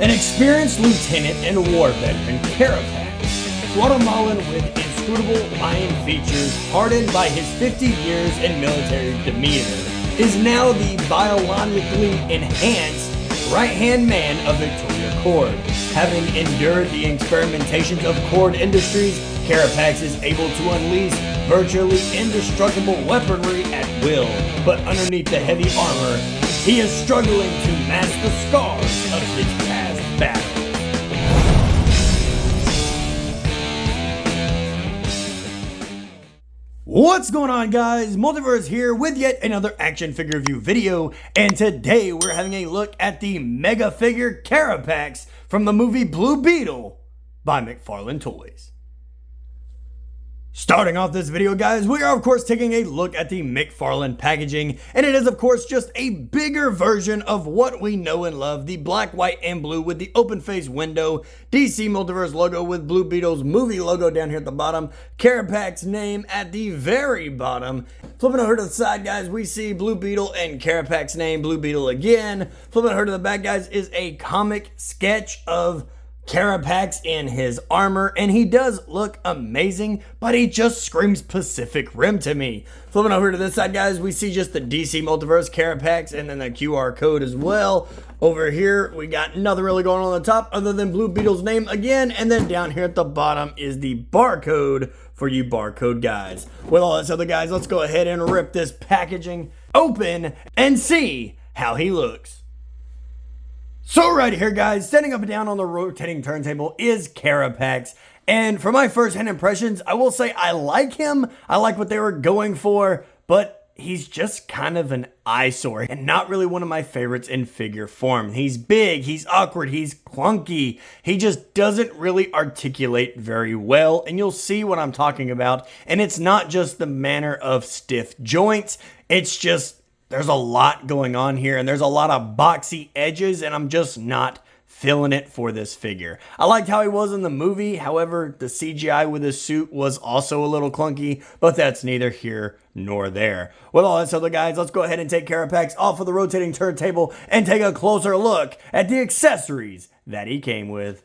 An experienced lieutenant and war veteran, Carapax, Guatemalan with inscrutable Mayan features, hardened by his 50 years in military demeanor, is now the biologically enhanced right-hand man of Victoria Cord. Having endured the experimentations of Cord Industries, Carapax is able to unleash virtually indestructible weaponry at will, but underneath the heavy armor, he is struggling to mask the scars of his past battles. What's going on, guys? Multiverse here with yet another action figure review video, and today we're having a look at the Megafigure Carapax from the movie Blue Beetle by McFarlane Toys. Starting off this video, guys, we are of course taking a look at the McFarlane packaging, and it is of course just a bigger version of what we know and love, the black, white, and blue with the open face window, DC Multiverse logo with Blue Beetle's movie logo down here at the bottom, Carapax name at the very bottom. Flipping over to the side, guys, we see Blue Beetle and Carapax name, Blue Beetle again. Flipping over to the back, guys, is a comic sketch of Carapax in his armor, and he does look amazing, but he just screams Pacific Rim to me. Flipping over to this side, guys, we see just the DC Multiverse Carapax and then the QR code as well. Over here, we got nothing really going on the top other than Blue Beetle's name again, and then down here at the bottom is the barcode for you barcode guys. With all that other guys, let's go ahead and rip this packaging open and see how he looks. So right here, guys, standing up and down on the rotating turntable is Carapax. And for my first hand impressions, I will say I like him. I like what they were going for, but he's just kind of an eyesore and not really one of my favorites in figure form. He's big, he's awkward, he's clunky. He just doesn't really articulate very well, and you'll see what I'm talking about. And it's not just the manner of stiff joints, it's just there's a lot going on here, and there's a lot of boxy edges, and I'm just not feeling it for this figure. I liked how he was in the movie. However, the CGI with his suit was also a little clunky, but that's neither here nor there. With all that said, guys, let's go ahead and take Carapax off of the rotating turntable and take a closer look at the accessories that he came with.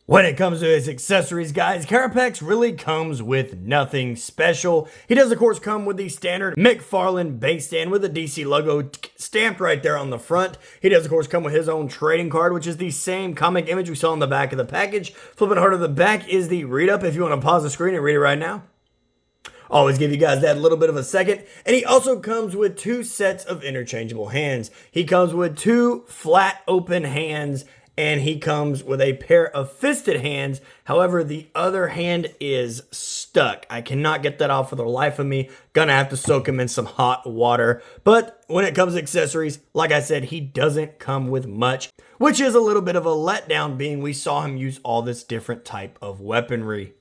When it comes to his accessories, guys, Carapax really comes with nothing special. He does, of course, come with the standard McFarlane base stand with the DC logo stamped right there on the front. He does, of course, come with his own trading card, which is the same comic image we saw on the back of the package. Flipping hard to the back is the read-up if you want to pause the screen and read it right now. Always give you guys that little bit of a second. And he also comes with two sets of interchangeable hands. He comes with two flat open hands, and he comes with a pair of fisted hands. However, the other hand is stuck. I cannot get that off for the life of me. Gonna have to soak him in some hot water. But when it comes to accessories, like I said, he doesn't come with much, which is a little bit of a letdown, being we saw him use all this different type of weaponry.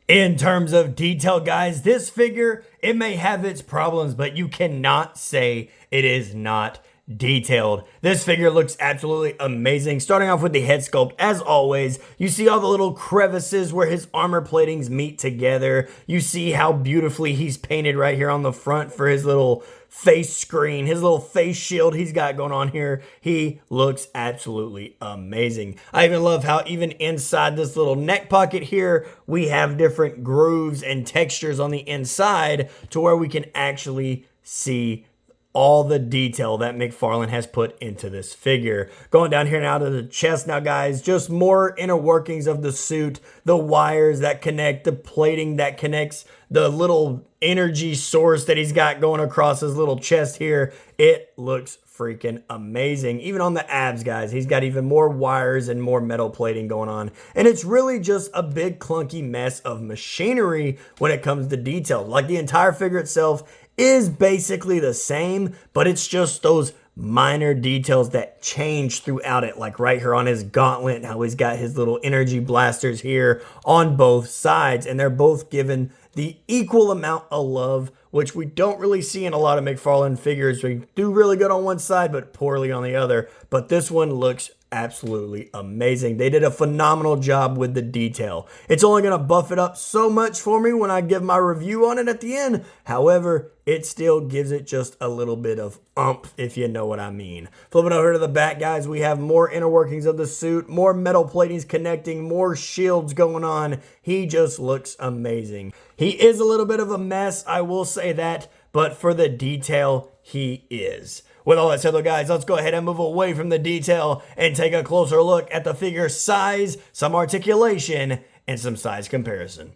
In terms of detail, guys, this figure, it may have its problems, but you cannot say it is not detailed. This figure looks absolutely amazing. Starting off with the head sculpt, as always, you see all the little crevices where his armor platings meet together. You see how beautifully he's painted right here on the front for his little face screen, his little face shield he's got going on here. He looks absolutely amazing. I even love how even inside this little neck pocket here, we have different grooves and textures on the inside to where we can actually see all the detail that McFarlane has put into this figure. Going down here now to the chest now, guys, just more inner workings of the suit, the wires that connect, the plating that connects, the little energy source that he's got going across his little chest here. It looks freaking amazing. Even on the abs, guys, he's got even more wires and more metal plating going on. And it's really just a big clunky mess of machinery when it comes to detail. Like the entire figure itself is basically the same, but it's just those minor details that change throughout it, like right here on his gauntlet, how he's got his little energy blasters here on both sides, and they're both given the equal amount of love, which we don't really see in a lot of McFarlane figures. We do really good on one side, but poorly on the other. But this one looks absolutely amazing. They did a phenomenal job with the detail. It's only going to buff it up so much for me when I give my review on it at the end. However, it still gives it just a little bit of oomph, if you know what I mean. Flipping over to the back, guys, we have more inner workings of the suit, more metal platings connecting, more shields going on. He just looks amazing. He is a little bit of a mess, I will say that, but for the detail, he is. With all that said, though, guys, let's go ahead and move away from the detail and take a closer look at the figure's size, some articulation, and some size comparison.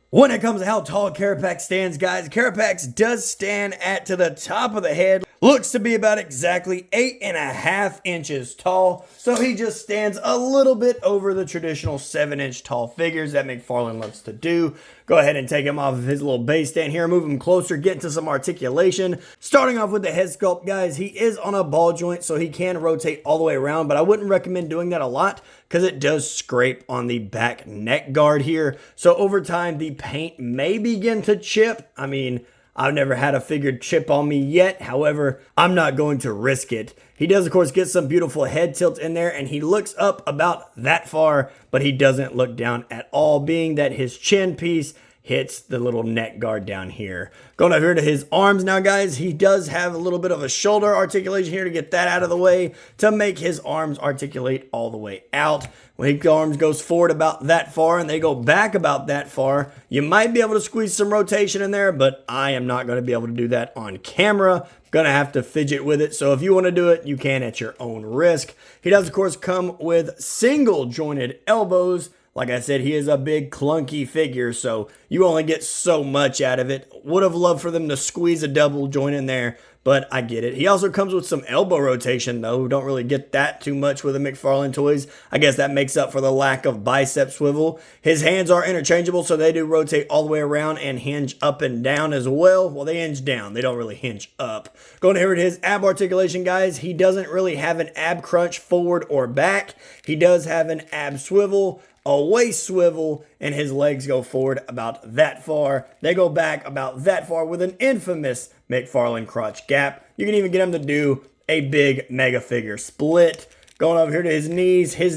When it comes to how tall Carapax stands, guys, Carapax does stand at to the top of the head. Looks to be about exactly 8.5 inches tall. So he just stands a little bit over the traditional 7-inch tall figures that McFarlane loves to do. Go ahead and take him off of his little base stand here, move him closer, get into some articulation. Starting off with the head sculpt, guys, he is on a ball joint, so he can rotate all the way around, but I wouldn't recommend doing that a lot because it does scrape on the back neck guard here. So over time, the paint may begin to chip. I mean, I've never had a figure chip on me yet. However, I'm not going to risk it. He does, of course, get some beautiful head tilt in there, and he looks up about that far, but he doesn't look down at all, being that his chin piece hits the little neck guard down here. Going over here to his arms now, guys, he does have a little bit of a shoulder articulation here to get that out of the way to make his arms articulate all the way out. When his arms goes forward about that far and they go back about that far, you might be able to squeeze some rotation in there, but I am not going to be able to do that on camera. Gonna have to fidget with it, so if you want to do it, you can at your own risk. He does, of course, come with single jointed elbows. Like I said, he is a big clunky figure, so you only get so much out of it. Would have loved for them to squeeze a double joint in there, but I get it. He also comes with some elbow rotation, though. Don't really get that too much with the McFarlane toys. I guess that makes up for the lack of bicep swivel. His hands are interchangeable, so they do rotate all the way around and hinge up and down as well. Well, they hinge down. They don't really hinge up. Going here to his ab articulation, guys, he doesn't really have an ab crunch forward or back. He does have an ab swivel, a waist swivel, and his legs go forward about that far. They go back about that far with an infamous McFarlane crotch gap. You can even get him to do a big mega figure split. Going over here to his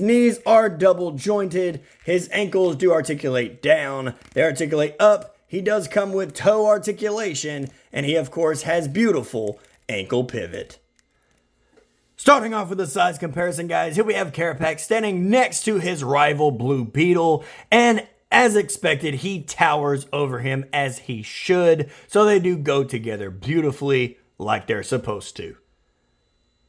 knees are double jointed. His ankles do articulate down. They articulate up. He does come with toe articulation, and he, of course, has beautiful ankle pivot. Starting off with the size comparison, guys, here we have Carapax standing next to his rival Blue Beetle, and as expected, he towers over him as he should, so they do go together beautifully like they're supposed to.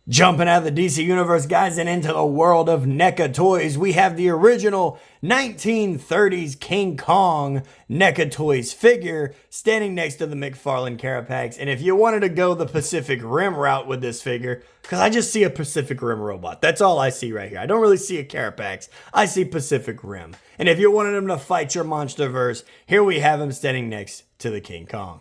Jumping out of the DC Universe, guys, and into the world of NECA Toys, we have the original 1930s King Kong NECA Toys figure standing next to the McFarlane Carapax. And if you wanted to go the Pacific Rim route with this figure, because I just see a Pacific Rim robot. That's all I see right here. I don't really see a Carapax. I see Pacific Rim. And if you wanted him to fight your Monsterverse, here we have him standing next to the King Kong.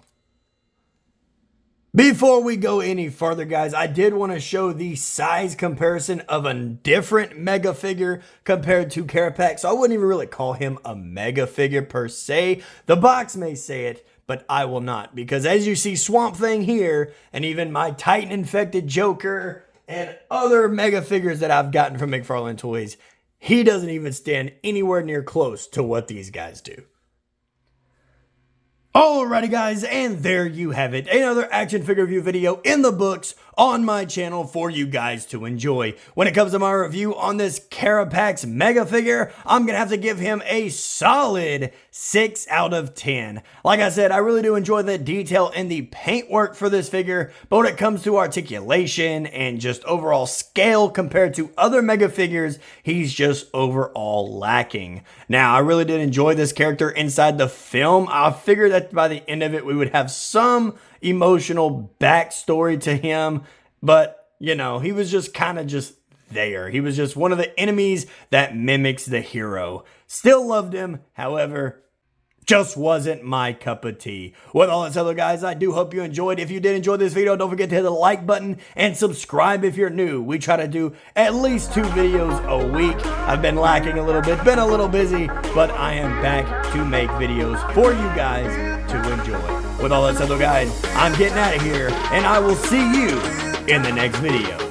Before we go any further, guys, I did want to show the size comparison of a different mega figure compared to Carapax. So I wouldn't even really call him a mega figure per se. The box may say it, but I will not. Because as you see Swamp Thing here, and even my Titan Infected Joker, and other mega figures that I've gotten from McFarlane Toys, he doesn't even stand anywhere near close to what these guys do. Alrighty, guys, and there you have it. Another action figure review video in the books on my channel for you guys to enjoy. When it comes to my review on this Carapax mega figure, I'm going to have to give him a solid 6 out of 10. Like I said, I really do enjoy the detail and the paintwork for this figure, but when it comes to articulation and just overall scale compared to other mega figures, he's just overall lacking. Now, I really did enjoy this character inside the film. I figured that by the end of it, we would have some emotional backstory to him, but you know, he was just kind of just there. He was just one of the enemies that mimics the hero. Still loved him, however, just wasn't my cup of tea. With all that said, guys, I do hope you enjoyed. If you did enjoy this video, don't forget to hit the like button and subscribe if you're new. We try to do at least 2 videos a week. I've been lacking a little bit, been a little busy, but I am back to make videos for you guys to enjoy. With all that said, guys, I'm getting out of here, and I will see you in the next video.